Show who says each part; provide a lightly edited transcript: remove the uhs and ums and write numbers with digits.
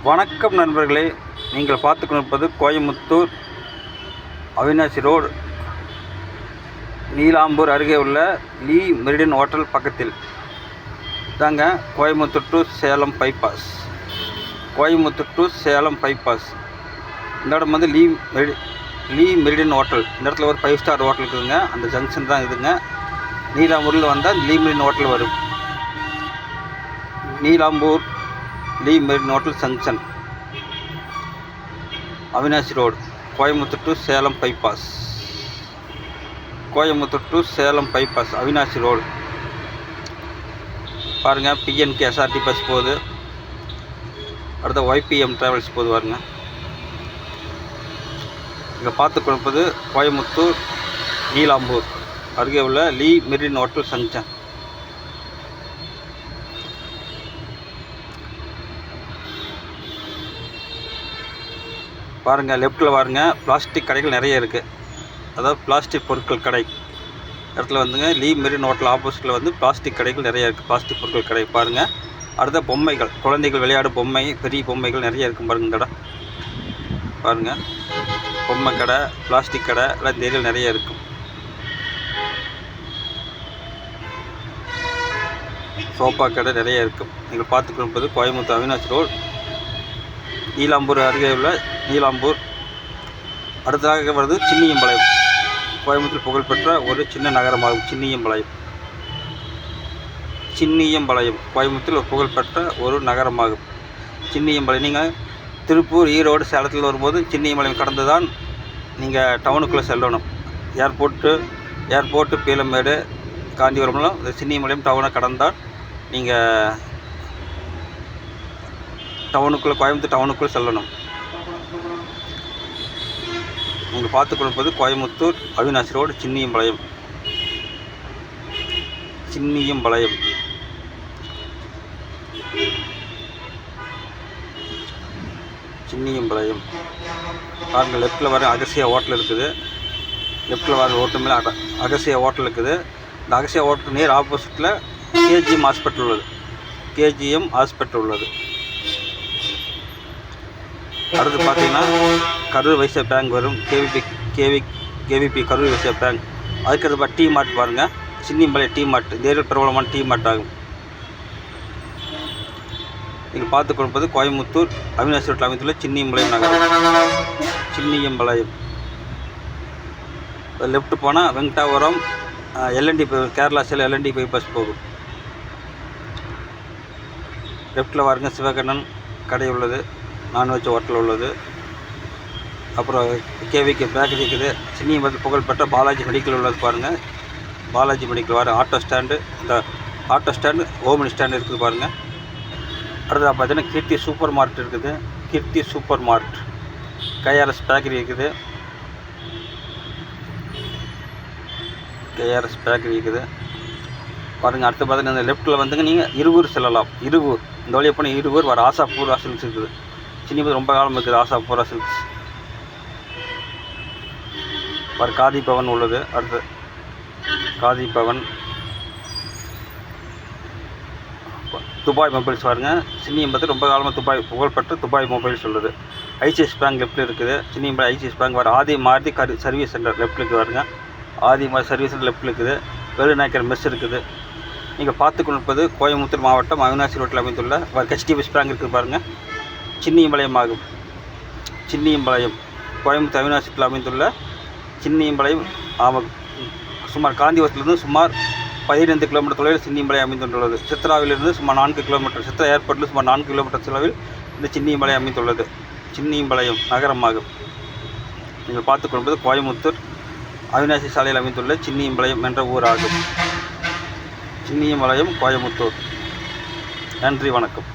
Speaker 1: வணக்கம் நண்பர்களே, நீங்கள் பார்த்து கொண்டிருப்பது கோயமுத்தூர் அவினாசி ரோடு நீலாம்பூர் அருகே உள்ள லீ மெரிடியன் ஹோட்டல் பக்கத்தில் தாங்க Coimbatore to Salem bypass. Coimbatore to Salem bypass இந்த இடம் வந்து லீ மெரிடியன் ஹோட்டல். இந்த இடத்துல ஒரு 5 ஸ்டார் ஹோட்டல் இருக்குதுங்க. அந்த ஜங்ஷன் தான் இதுங்க. நீலாம்பூரில் வந்தால் லீ மெரிடியன் ஹோட்டல் வரும். Neelambur Le Meridien hotel junction, Avinashi road, Coimbatore to Salem bypass. Coimbatore to Salem bypass Avinashi road. பாருங்கள், பிஎன்கே எஸ்ஆர்டி பஸ் போகுது. அடுத்த ஒய்பிஎம் ட்ராவல்ஸ் போகுது பாருங்க. இங்கே பார்த்து கொடுப்பது கோயமுத்தூர் நீலாம்பூர் அருகே உள்ள லீ மெரிடியன் ஹோட்டல் ஜங்ஷன். பாருங்கள், லெஃப்ட்டில் பாருங்கள், பிளாஸ்டிக் கடைகள் நிறைய இருக்குது. அதாவது பிளாஸ்டிக் பொருட்கள் கடை இடத்துல வந்துங்க லீ மெரிடியன் ஹோட்டல் ஆப்போசிட்டில் வந்து பிளாஸ்டிக் கடைகள் நிறைய இருக்குது. பிளாஸ்டிக் பொருட்கள் கடை பாருங்கள். அடுத்த பொம்மைகள், குழந்தைகள் விளையாடும் பொம்மை, பெரிய பொம்மைகள் நிறைய இருக்கும் பாருங்கள். இந்த இடம் பாருங்கள், பொம்மை கடை, பிளாஸ்டிக் கடை எல்லாம் இந்த ஏரியாவில் நிறைய இருக்கும். சோஃபா கடை நிறைய இருக்கும். நீங்கள் பார்த்து கொடுப்பது கோயமுத்தூர் அவினாசி ரோடு நீலாம்பூர் அருகே உள்ள நீலாம்பூர். அடுத்ததாக வருது சின்னியம்பாளையம். கோயமுத்தூர் புகழ்பெற்ற ஒரு சின்ன நகரமாகும் சின்னியம்பாளையம். சின்னியம்பாளையம் கோயமுத்தூர் புகழ்பெற்ற ஒரு நகரமாகும் சின்னியம்பாளையம். நீங்கள் திருப்பூர், ஈரோடு, சேலத்தில் வரும்போது சின்னியம்பாளையம் கடந்து தான் நீங்கள் டவுனுக்குள்ளே செல்லணும். ஏர்போர்ட்டு பீளமேடு, காந்திபுரம்லாம் இந்த சின்னியம்பாளையம் டவுனை கடந்தால் நீங்கள் டவுனுக்குள்ளே, கோயமுத்தூர் டவுனுக்குள்ளே செல்லணும். நீங்கள் பார்த்து கொடுப்பது கோயமுத்தூர் அவினாசி ரோடு சின்னியம்பாளையம். சின்னியம்பாளையம் சின்னியம்பாளையம் பாருங்கள், லெஃப்ட்டில் வர அகசியா ஹோட்டல் இருக்குது. லெஃப்ட்டில் வர ஹோட்டல் மேலே அகசியா ஹோட்டல் இருக்குது. இந்த அகசியா ஹோட்டல் நேர் ஆப்போசிட்டில் கேஜிஎம் ஹாஸ்பிட்டல் உள்ளது. கேஜிஎம் ஹாஸ்பிட்டல் உள்ளது. அடுத்து பார்த்தீங்கன்னா கரூர் வைசியா பேங்க் வரும். KVP Karur Vaishya bank. அதுக்கடுத்து டீ மார்ட் பாருங்கள், சின்னியம்பாளையம் டீ மார்ட். நேரில் பிரபலமான டீ மார்ட் ஆகும். நீங்கள் பார்த்து கொடுப்பது கோயமுத்தூர் அவினாசி ரோட்டில் அமைந்துள்ள சின்னியம்பாளையம் நகரம். சின்னியம்பாளையம் லெஃப்ட் போனால் வெங்கடாபுரம் எல்என்டி, கேரளா செல் எல்என்டி பைபாஸ் போகும். லெஃப்ட்டில் பாருங்க சிவகண்ணன் கடை உள்ளது, நான்வெஜ் ஹோட்டல் உள்ளது. அப்புறம் கேவிகே பேக்கரி இருக்குது. சின்னியம்பாளையத்தில் புகழ்பெற்ற பாலாஜி மெடிக்கல் உள்ளது பாருங்கள். பாலாஜி மெடிக்கல் வர ஆட்டோ ஸ்டாண்டு, இந்த ஆட்டோ ஸ்டாண்டு ஓமினி ஸ்டாண்டு இருக்குது பாருங்கள். அடுத்தது பார்த்தீங்கன்னா கீர்த்தி சூப்பர் மார்ட் இருக்குது. கீர்த்தி சூப்பர் மார்ட். கேஆர்எஸ் பேக்கரி இருக்குது. கேஆர்எஸ் பேக்கரி இருக்குது பாருங்கள். அடுத்து பார்த்தீங்கன்னா இந்த லெஃப்ட்டில் வந்துங்க நீங்கள் இருகூர் செல்லலாம். இருகூர் இந்த வழியாக போனால் இருகூர் வர ஆசாப்பூர் சில்க்ஸ் இருக்குது. சின்னியம்பாளையம் ரொம்ப காலம் இருக்குது. ஆசாப்பூரா சில்க்ஸ் வர காதி பவன் உள்ளது. அடுத்து காதி பவன். துபாய் மொபைல்ஸ் பாருங்கள். சின்னியம்பாளையத்தில் ரொம்ப காலமாக புகழ்பெற்ற துபாய் மொபைல்ஸ் உள்ளது. ஐசிஎஸ் பேங்க் லெஃப்ட்டில் இருக்குது. சின்னியம்பாளையம் ஐசிஎஸ் பேங்க் வர ஆதி மாருதி சர்வீஸ் சென்டர் லெஃப்ட்டுக்கு வருங்க. ஆதி மாருதி சர்வீஸ் சென்டர் லெஃப்ட்டில் இருக்குது. வேலுநாயக்கர் மெஸ் இருக்குது. நீங்கள் பார்த்து கொண்டிருப்பது கோயமுத்தூர் மாவட்டம் அவினாசி ரோட்டில் அமைந்துள்ள ஹெச்டிஎஃப்சி பேங்க் இருக்குது பாருங்கள். சின்னியம்பாளையம் ஆகும். சின்னியம்பாளையம் கோயமுத்தூர் அவினாசியில் அமைந்துள்ள சின்னியம்பாளையம் ஆமாம். சுமார் காந்திபுரத்திலிருந்து சுமார் 15 கிலோமீட்டர் தொலைவில் சின்னியம்பாளையம் அமைந்துள்ளது. சித்ராவிலிருந்து சுமார் 4 கிலோமீட்டர், சித்ரா ஏர்போர்ட்டில் சுமார் 4 கிலோமீட்டர் தொலைவில் இந்த சின்னியம்பாளையம் அமைந்துள்ளது. சின்னியம்பாளையம் நகரமாகும். நீங்கள் பார்த்து கொள்வது கோயமுத்தூர் அவினாசி சாலையில் அமைந்துள்ள சின்னியம்பாளையம் என்ற ஊர் ஆகும். சின்னியம்பாளையம் கோயமுத்தூர். நன்றி, வணக்கம்.